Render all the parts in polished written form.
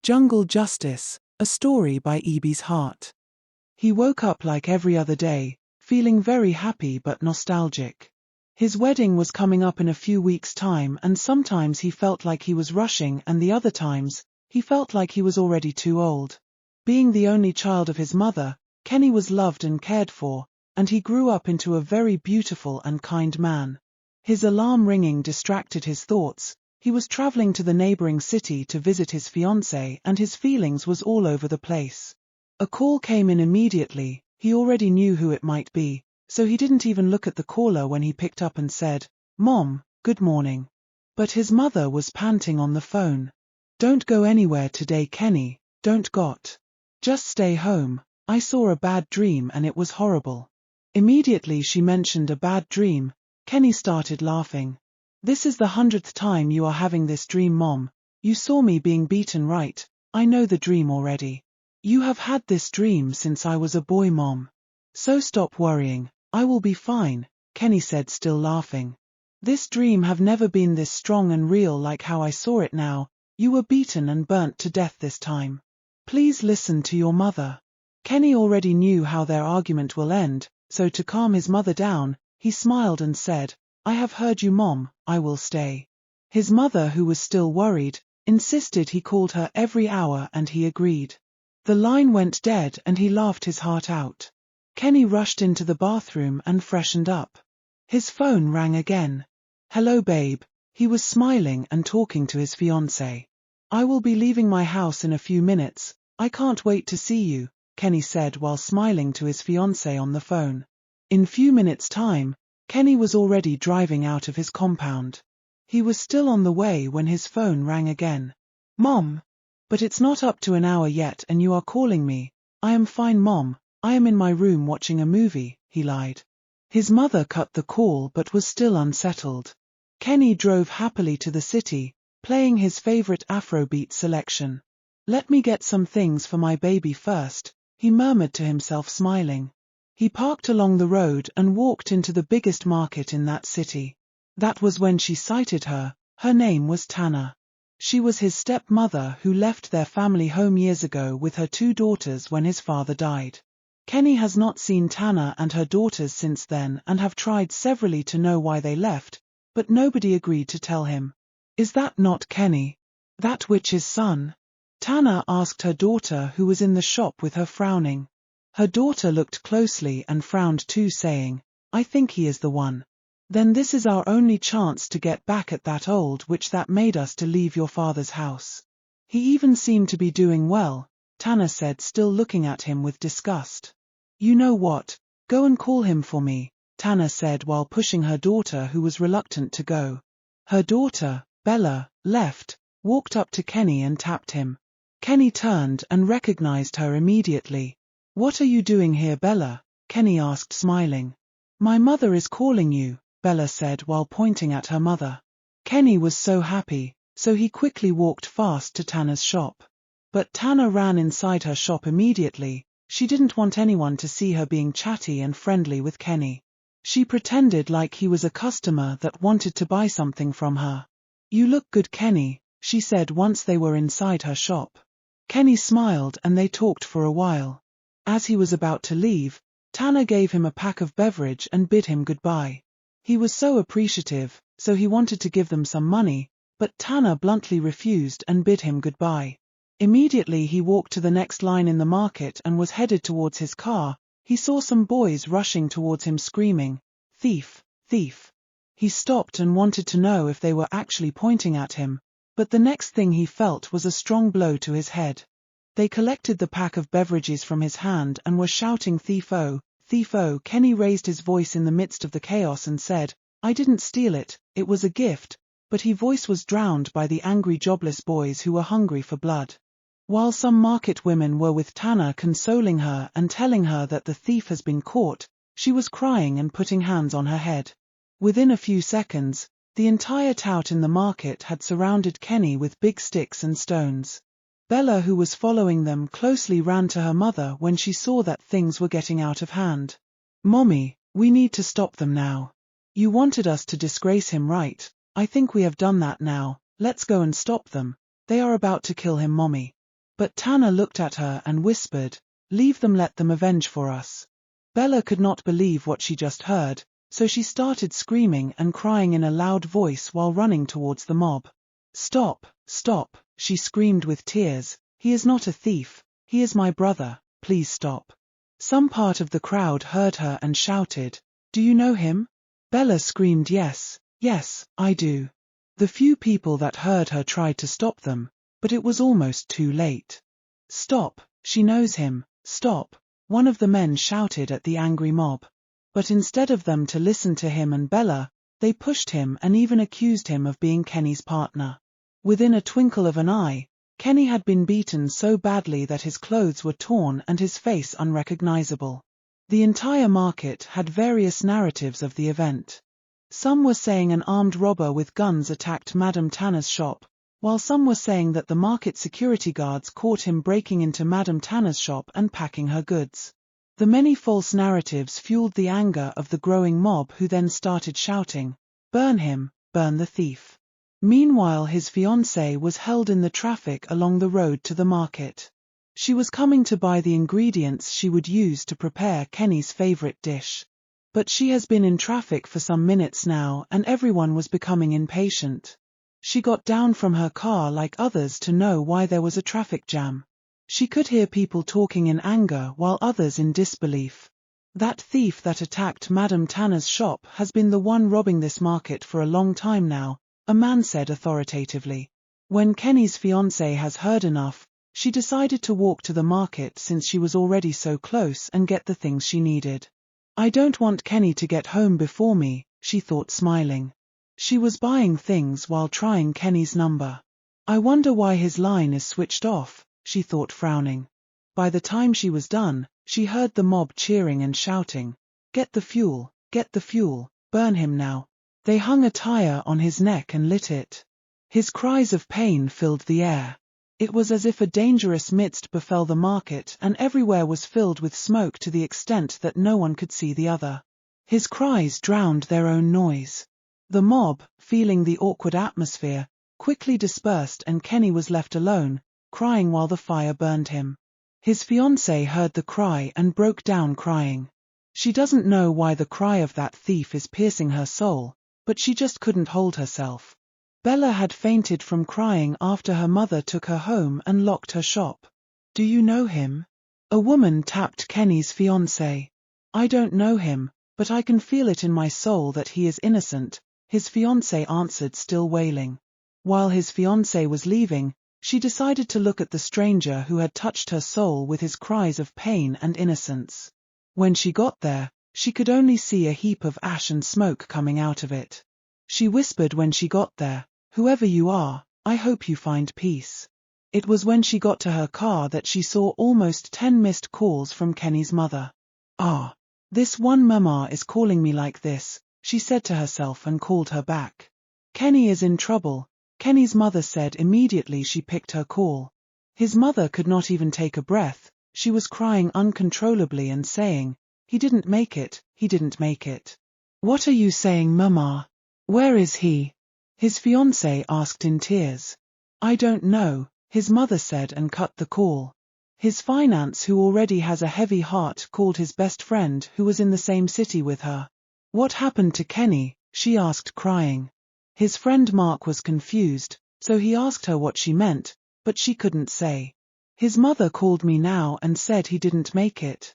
Jungle Justice, a story by Eby's Heart. He woke up like every other day, feeling very happy but nostalgic. His wedding was coming up in a few weeks' time, and sometimes he felt like he was rushing, and the other times, he felt like he was already too old. Being the only child of his mother, Kenny was loved and cared for, and he grew up into a very beautiful and kind man. His alarm ringing distracted his thoughts. He was traveling to the neighboring city to visit his fiancée, and his feelings was all over the place. A call came in immediately. He already knew who it might be, so he didn't even look at the caller when he picked up and said, "Mom, good morning." But his mother was panting on the phone. "Don't go anywhere today, Kenny, don't got. Just stay home. I saw a bad dream and it was horrible." Immediately she mentioned a bad dream. Kenny started laughing. "This is the 100th time you are having this dream, Mom. You saw me being beaten, right? I know the dream already. You have had this dream since I was a boy, Mom. So stop worrying, I will be fine," Kenny said, still laughing. "This dream have never been this strong and real like how I saw it now. You were beaten and burnt to death this time. Please listen to your mother." Kenny already knew how their argument will end, so to calm his mother down, he smiled and said, "I have heard you, Mom, I will stay." His mother, who was still worried, insisted he called her every hour, and he agreed. The line went dead and he laughed his heart out. Kenny rushed into the bathroom and freshened up. His phone rang again. "Hello, babe." He was smiling and talking to his fiancée. "I will be leaving my house in a few minutes. I can't wait to see you," Kenny said while smiling to his fiancée on the phone. In few minutes' time, Kenny was already driving out of his compound. He was still on the way when his phone rang again. "Mom, but it's not up to an hour yet and you are calling me." "I am fine, Mom, I am in my room watching a movie," he lied. His mother cut the call but was still unsettled. Kenny drove happily to the city, playing his favorite Afrobeat selection. "Let me get some things for my baby first," he murmured to himself, smiling. He parked along the road and walked into the biggest market in that city. That was when she sighted her. Her name was Tana. She was his stepmother who left their family home years ago with her 2 daughters when his father died. Kenny has not seen Tana and her daughters since then and have tried severally to know why they left, but nobody agreed to tell him. "Is that not Kenny? That witch's son?" Tana asked her daughter, who was in the shop with her, frowning. Her daughter looked closely and frowned too, saying, "I think he is the one." "Then this is our only chance to get back at that old witch that made us to leave your father's house. He even seemed to be doing well," Tana said, still looking at him with disgust. "You know what, go and call him for me," Tana said while pushing her daughter, who was reluctant to go. Her daughter, Bella, left, walked up to Kenny and tapped him. Kenny turned and recognized her immediately. "What are you doing here, Bella?" Kenny asked, smiling. "My mother is calling you," Bella said while pointing at her mother. Kenny was so happy, so he quickly walked fast to Tana's shop. But Tana ran inside her shop immediately. She didn't want anyone to see her being chatty and friendly with Kenny. She pretended like he was a customer that wanted to buy something from her. "You look good, Kenny," she said once they were inside her shop. Kenny smiled and they talked for a while. As he was about to leave, Tana gave him a pack of beverage and bid him goodbye. He was so appreciative, so he wanted to give them some money, but Tana bluntly refused and bid him goodbye. Immediately he walked to the next line in the market and was headed towards his car. He saw some boys rushing towards him screaming, "Thief, thief." He stopped and wanted to know if they were actually pointing at him, but the next thing he felt was a strong blow to his head. They collected the pack of beverages from his hand and were shouting, "Thief, oh, thief, oh." Kenny raised his voice in the midst of the chaos and said, "I didn't steal it, it was a gift," but his voice was drowned by the angry jobless boys who were hungry for blood. While some market women were with Tana consoling her and telling her that the thief has been caught, she was crying and putting hands on her head. Within a few seconds, the entire tout in the market had surrounded Kenny with big sticks and stones. Bella, who was following them closely, ran to her mother when she saw that things were getting out of hand. "Mommy, we need to stop them now. You wanted us to disgrace him, right? I think we have done that now. Let's go and stop them. They are about to kill him, Mommy." But Tanner looked at her and whispered, "Leave them, let them avenge for us." Bella could not believe what she just heard, so she started screaming and crying in a loud voice while running towards the mob. "Stop, stop," she screamed with tears. "He is not a thief, he is my brother, please stop." Some part of the crowd heard her and shouted, "Do you know him?" Bella screamed, "Yes, yes, I do." The few people that heard her tried to stop them, but it was almost too late. "Stop, she knows him, stop," one of the men shouted at the angry mob. But instead of them to listen to him and Bella, they pushed him and even accused him of being Kenny's partner. Within a twinkle of an eye, Kenny had been beaten so badly that his clothes were torn and his face unrecognizable. The entire market had various narratives of the event. Some were saying an armed robber with guns attacked Madame Tanner's shop, while some were saying that the market security guards caught him breaking into Madame Tanner's shop and packing her goods. The many false narratives fueled the anger of the growing mob, who then started shouting, "Burn him, burn the thief." Meanwhile, his fiancée was held in the traffic along the road to the market. She was coming to buy the ingredients she would use to prepare Kenny's favorite dish. But she has been in traffic for some minutes now and everyone was becoming impatient. She got down from her car like others to know why there was a traffic jam. She could hear people talking in anger while others in disbelief. "That thief that attacked Madame Tanner's shop has been the one robbing this market for a long time now," a man said authoritatively. When Kenny's fiancée has heard enough, she decided to walk to the market since she was already so close and get the things she needed. "I don't want Kenny to get home before me," she thought, smiling. She was buying things while trying Kenny's number. "I wonder why his line is switched off," she thought, frowning. By the time she was done, she heard the mob cheering and shouting, get the fuel, burn him now." They hung a tire on his neck and lit it. His cries of pain filled the air. It was as if a dangerous mist befell the market and everywhere was filled with smoke to the extent that no one could see the other. His cries drowned their own noise. The mob, feeling the awkward atmosphere, quickly dispersed and Kenny was left alone, crying while the fire burned him. His fiancée heard the cry and broke down crying. She doesn't know why the cry of that thief is piercing her soul, but she just couldn't hold herself. Bella had fainted from crying after her mother took her home and locked her shop. "Do you know him?" A woman tapped Kenny's fiancé. "I don't know him, but I can feel it in my soul that he is innocent," his fiancé answered, still wailing. While his fiancé was leaving, she decided to look at the stranger who had touched her soul with his cries of pain and innocence. When she got there, she could only see a heap of ash and smoke coming out of it. She whispered when she got there, "Whoever you are, I hope you find peace." It was when she got to her car that she saw almost 10 missed calls from Kenny's mother. "Ah, this one mama is calling me like this," she said to herself and called her back. "Kenny is in trouble," Kenny's mother said immediately she picked her call. His mother could not even take a breath, she was crying uncontrollably and saying, "He didn't make it, he didn't make it." "What are you saying, mama? Where is he?" his fiancée asked in tears. "I don't know," his mother said and cut the call. His finance, who already has a heavy heart, called his best friend who was in the same city with her. "What happened to Kenny?" she asked, crying. His friend Mark was confused, so he asked her what she meant, but she couldn't say. "His mother called me now and said he didn't make it."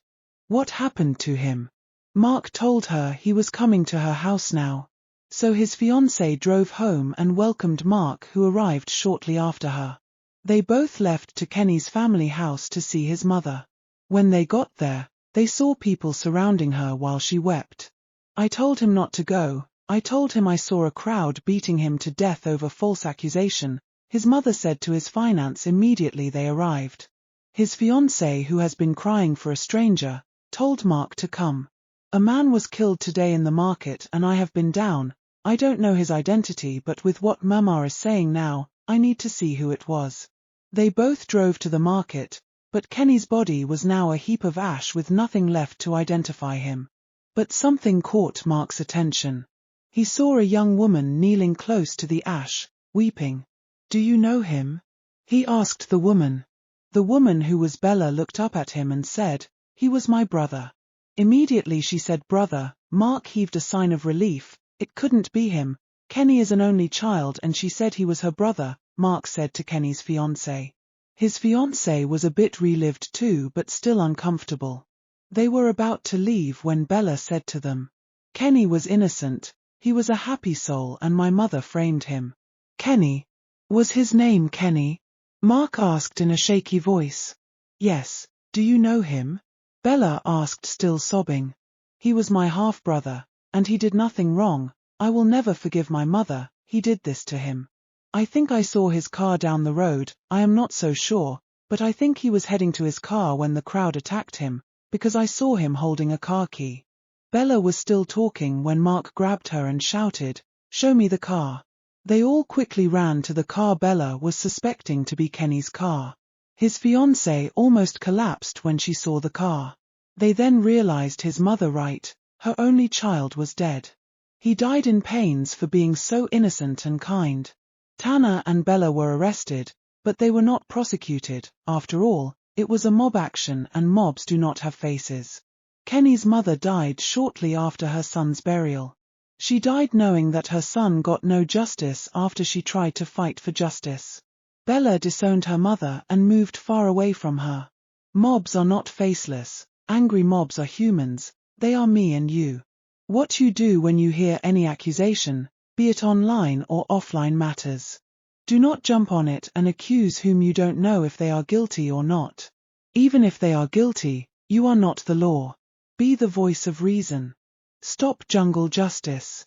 "What happened to him?" Mark told her he was coming to her house now. So his fiancée drove home and welcomed Mark, who arrived shortly after her. They both left to Kenny's family house to see his mother. When they got there, they saw people surrounding her while she wept. "I told him not to go. I told him I saw a crowd beating him to death over false accusation," his mother said to his finance immediately they arrived. His fiancée, who has been crying for a stranger, told Mark to come. "A man was killed today in the market and I have been down. I don't know his identity, but with what Mama is saying now, I need to see who it was." They both drove to the market, but Kenny's body was now a heap of ash with nothing left to identify him. But something caught Mark's attention. He saw a young woman kneeling close to the ash, weeping. "Do you know him?" he asked the woman. The woman who was Bella looked up at him and said, "He was my brother." Immediately she said brother. Mark heaved a sign of relief. It couldn't be him. Kenny is an only child and she said he was her brother, Mark said to Kenny's fiancée. His fiancée was a bit relived too, but still uncomfortable. They were about to leave when Bella said to them, "Kenny was innocent, he was a happy soul and my mother framed him." Kenny? Was his name Kenny? Mark asked in a shaky voice. "Yes, do you know him?" Bella asked, still sobbing. "He was my half-brother, and he did nothing wrong. I will never forgive my mother, he did this to him. I think I saw his car down the road, I am not so sure, but I think he was heading to his car when the crowd attacked him, because I saw him holding a car key." Bella was still talking when Mark grabbed her and shouted, "Show me the car." They all quickly ran to the car Bella was suspecting to be Kenny's car. His fiancée almost collapsed when she saw the car. They then realized his mother, right, her only child, was dead. He died in pains for being so innocent and kind. Tanner and Bella were arrested, but they were not prosecuted. After all, it was a mob action and mobs do not have faces. Kenny's mother died shortly after her son's burial. She died knowing that her son got no justice after she tried to fight for justice. Bella disowned her mother and moved far away from her. Mobs are not faceless. Angry mobs are humans. They are me and you. What you do when you hear any accusation, be it online or offline, matters. Do not jump on it and accuse whom you don't know if they are guilty or not. Even if they are guilty, you are not the law. Be the voice of reason. Stop jungle justice.